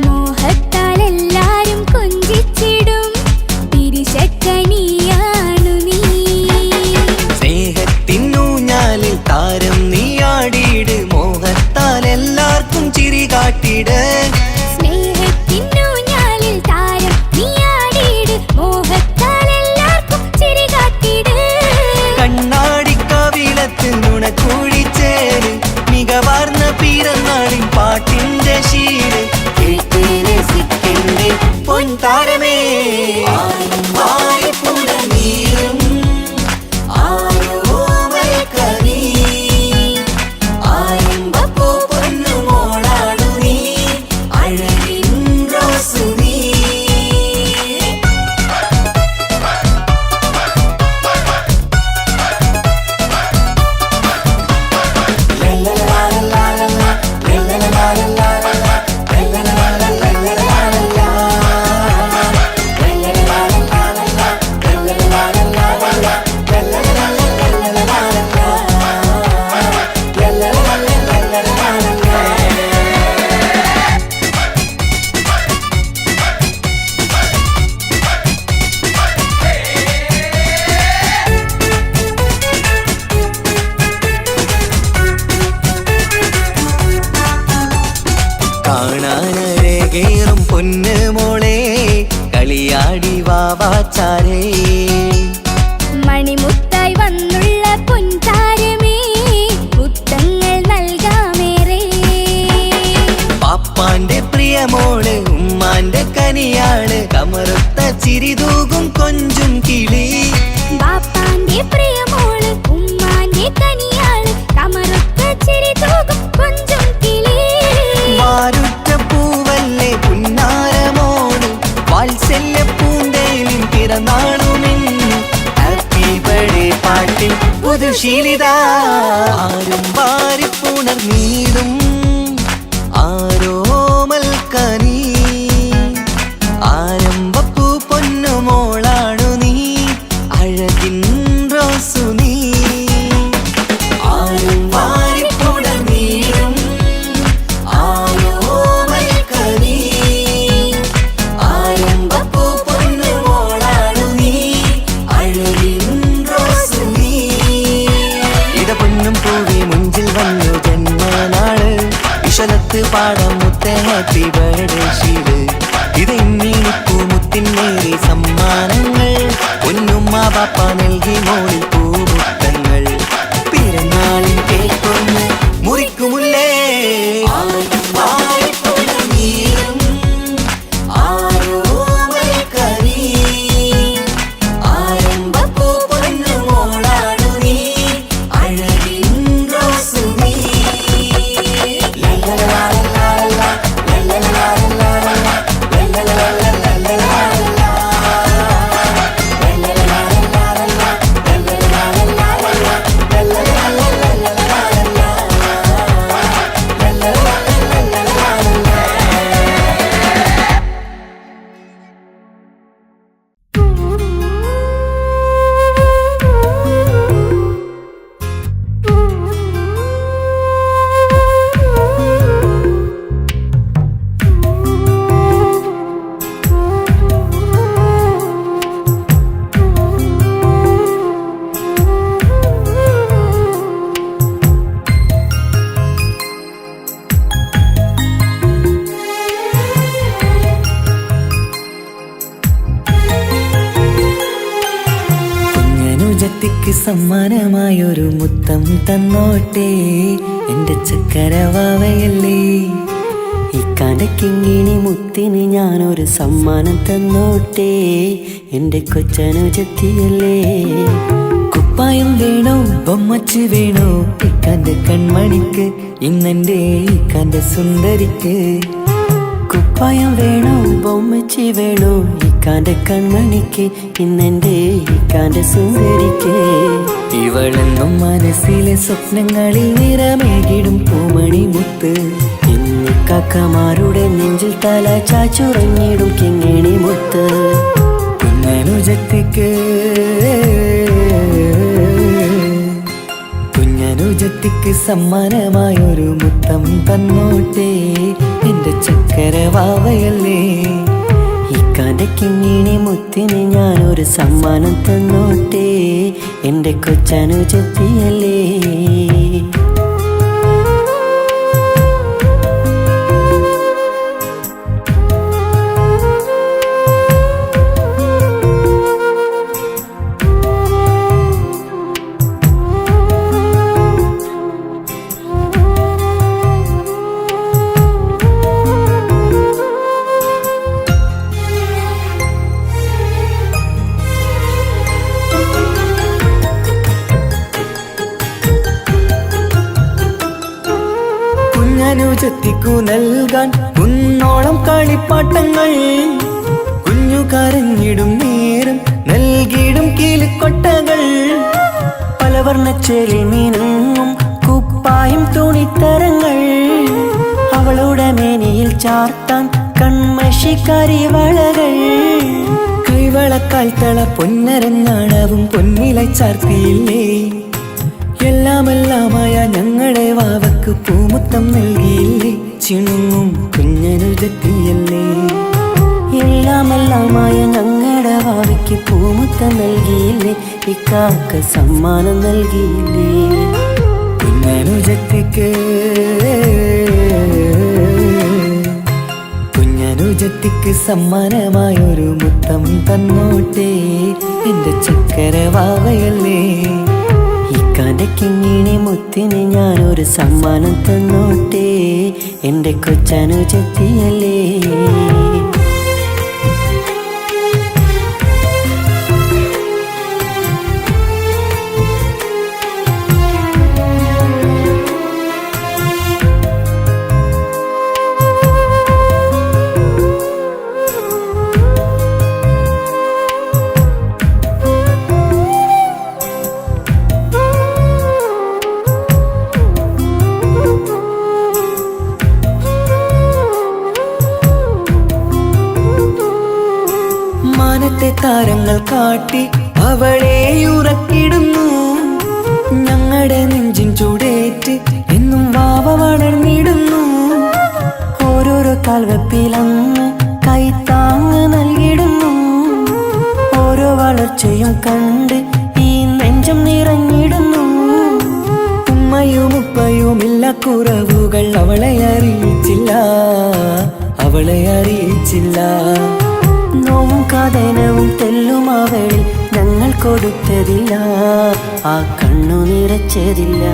മോഹത്താൽ എല്ലാരും കൊഞ്ചിച്ചിടും തിരിശക്കനിയാണു നീ സ്നേഹത്തിനൂഞ്ഞാലിൽ താരം നീയാടിയിട് മോഹത്താൽ എല്ലാവർക്കും ചിരി കാട്ടിട് സ്നേഹത്തിനൂഞ്ഞാലിൽ താരം നീയാടിയിട് മോഹത്താൽ എല്ലാവർക്കും ചിരി കാട്ടിട് കണ്ണാടിക്കവിളത്ത് നുണക്കൂടിച്ചേര് മികവാർന്ന പിറന്നാളിൻ പാട്ടിന്റെ ചാരേ മണിമുത്തായി വന്നുള്ള പൊൻതാരമേ മുത്തങ്ങൾ നൽകാമേറെ. പാപ്പാന്റെ പ്രിയമോള് ഉമ്മാന്റെ കനിയാള് കമറുത്ത ചിരിതൂകും കൊഞ്ചും കിളി. ബാപ്പാന്റെ പ്രിയമോള് ഉമ്മാന്റെ കനിയാള് കമറുത്ത ചിരിതൂകും കൊഞ്ചും കിളി. വാരുറ്റ പൂവല്ലേ പുന്നാരമോള് വാത്സല്യ പൂന്തേലിൻ പിറന്നാളുമിന്ന്. ഹാപ്പി ബർത്ത്ഡേ പാട്ടിൽ പുതുശീലിത ആരും വാരിപ്പുണർന്നീടും ആരോമൽ കനി. ആരംഭപ്പൂ പൊന്നുമോളാണു നീ അഴകിൻ റോസു നീ. ആരും വാരിപ്പുണർന്നീടും ആരോമൽ കനി. ആരംഭപ്പൂ പൊന്നുമോളാണു നീ അഴകിൻ റോസു നീ. ഇത പൊന്നും പൂവി മുഞ്ചിൽ വന്നു ജന്മനാള് വിശലത്ത് പാടം മുത്ത ഹാപ്പി ബർത്ത്ഡേ ശീല്. ഇത് ഇന്നീപ്പൂ മുത്തിനേറി സമ്മാനങ്ങൾ പൊന്നുമ്മ പാപ്പ നൽകി മോളിൽ പൂമുത്തങ്ങൾ. പിറന്നാളിൻ കേക്കൊന്ന് മുറിക്കുമുല്ലേ ആരോമൽ കനി. ആരംഭപ്പൂ പൊന്നുമോളാണു നീ അഴകിൻ റോസു നീ. കുഞ്ഞനുജത്തിക്ക് സമ്മാനമായൊരു മുത്തം തന്നോട്ടെ എൻ്റെ ചക്കരവാവയല്ലേ. ഇക്കാന്റെ കിങ്ങിണി മുത്തിന് ഞാനൊരു സമ്മാനം തന്നോട്ടെ എൻ്റെ കൊച്ചനുജത്തിയല്ലേ. കുപ്പായം വേണോ ബൊമ്മച്ച് വേണോ ഇക്കാന്റെ കൺമണിക്ക് ഇന്നെൻ്റെ ഇക്കാന്റെ സുന്ദരിക്ക്. കുപ്പായം വേണോ ബൊമ്മച്ചി വേണോ ഇക്കാന്റെ കൺമണിക്ക് ഇന്നെൻ്റെ ഇക്കാന്റെ സുന്ദരിക്ക്. ഇവളെന്നും മനസ്സിലെ സ്വപ്നങ്ങളിൽ നിറമേകിടും പൂമണി മുത്ത്. ഇന്ന് കാക്കമാരുടെ നെഞ്ചിൽ തല ചാച്ചുറങ്ങിടും കിങ്ങിണി മുത്ത്. കുഞ്ഞനുജത്തിക്ക് കുഞ്ഞനുജത്തിക്ക് സമ്മാനമായൊരു മുത്തം തന്നോട്ടെ എൻ്റെ ചക്കരവാവയല്ലേ. ഇക്കാന്റെ കിങ്ങിണി മുത്തിന് ഞാനൊരു സമ്മാനം തന്നോട്ടെ എൻ്റെ കൊച്ചനുജത്തിയല്ലേ. കുഞ്ഞനുജത്തിക്കു നൽകാൻ കുന്നോളം കളിപ്പാട്ടങ്ങൾ. കുഞ്ഞു കരഞ്ഞിടും നേരം നൽകിയിടും കീലിക്കൊട്ടകൾ. പലവർണ്ണച്ചേലി മീനും കുപ്പായും തുണിത്തരങ്ങൾ. അവളുടെ മേനിയിൽ ചാർത്താൻ കൺമഷി കരിവളകൾ. കൈവളക്കാൽ തള പൊന്നരന്നാണവും പൊന്നില ചാർത്തിയില്ലേ. എല്ലാമെല്ലാമായ ഞങ്ങളുടെ വാവക്ക് പൂമുത്തം നൽകിയില്ലേ. ചിണുങ്ങും കുഞ്ഞനുജത്തിയല്ലേ. എല്ലാമെല്ലാമായ ഞങ്ങളുടെ വാവയ്ക്ക് പൂമുത്തം നൽകിയില്ലേ. ഇക്കാക്ക് സമ്മാനം നൽകിയില്ലേ. കുഞ്ഞനുജത്തിക്ക് കുഞ്ഞനു കുഞ്ഞനുജത്തിക്ക് സമ്മാനമായൊരു മുത്തം തന്നോട്ടെ എന്റെ ചക്കരവാവയല്ലേ. ഇക്കാന്റെ കിങ്ങിണി മുത്തിന് ഞാനൊരു സമ്മാനം തന്നോട്ടെ എന്റെ കൊച്ചനുജത്തിയല്ലേ. മാനത്തെ താരങ്ങൾ കാട്ടി അവളെ ഉറക്കിടുന്നു. ഞങ്ങളുടെ നെഞ്ചിൻ ചൂടേറ്റ് എന്നും വാവ വളർന്നിടുന്നു. ഓരോരോ കാൽവെപ്പിലങ്ങ് കൈത്താങ്ങ് നൽകിടുന്നു. ഓരോ വളർച്ചയും കണ്ട് ഈ നെഞ്ചം നിറഞ്ഞിടുന്നു. ഉമ്മയും ഉപ്പയുമില്ല കുറവുകൾ അവളെ അറിയിച്ചില്ല, അവളെ അറിയിച്ചില്ല. നോവും കാതനവും തെല്ലും അവളിൽ ഞങ്ങൾ കൊടുത്തതില്ല, ആ കണ്ണു നിറച്ചതില്ല.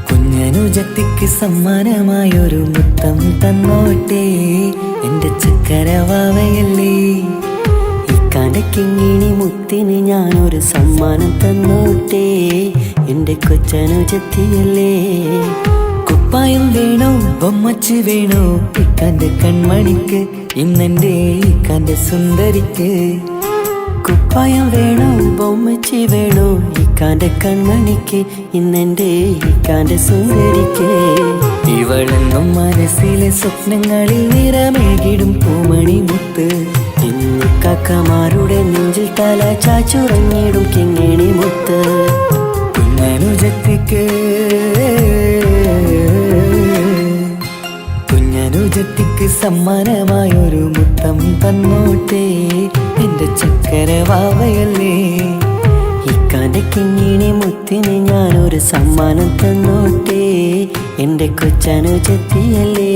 കുഞ്ഞനുജത്തിക്ക് സമ്മാനമായൊരു മുത്തം തന്നോട്ടെ എന്റെ ചക്കരവാവയല്ലേ. ഇക്കാന്റെ കിങ്ങിണി മുത്തിന് ഞാനൊരു സമ്മാനം തന്നോട്ടെ എന്റെ കൊച്ചനുജത്തിയല്ലേ. കുപ്പായം വേണോ ബൊമ്മച്ച് വേണോ ഇക്കാന്റെ കൺമണിക്ക്, ഇന്നെന്റെ ഇക്കാന്റെ സുന്ദരിക്ക്. കുപ്പായം വേണോ ബൊമ്മച്ച് വേണോ ഇക്കാന്റെ കൺമണിക്ക്, ഇന്നെന്റെ ഇക്കാന്റെ സുന്ദരിക്ക്. ഇവളെന്നും മനസ്സിലെ സ്വപ്നങ്ങളിൽ നിറമേകിടും പൂമണി മുത്ത്. ഇന്ന് കാക്കമാരുടെ നെഞ്ചിൽ തല ചാച്ചുറങ്ങിടും കിങ്ങിണി മുത്ത്. കുഞ്ഞനുജത്തിക്ക് സമ്മാനമായൊരു മുത്തം തന്നോട്ടെ എന്റെ ചക്കരവാവയല്ലേ. ഇക്കാന്റെ കിങ്ങിണി മുത്തിന് ഞാനൊരു സമ്മാനം തന്നോട്ടെ എന്റെ കൊച്ചനുജത്തിയല്ലേ.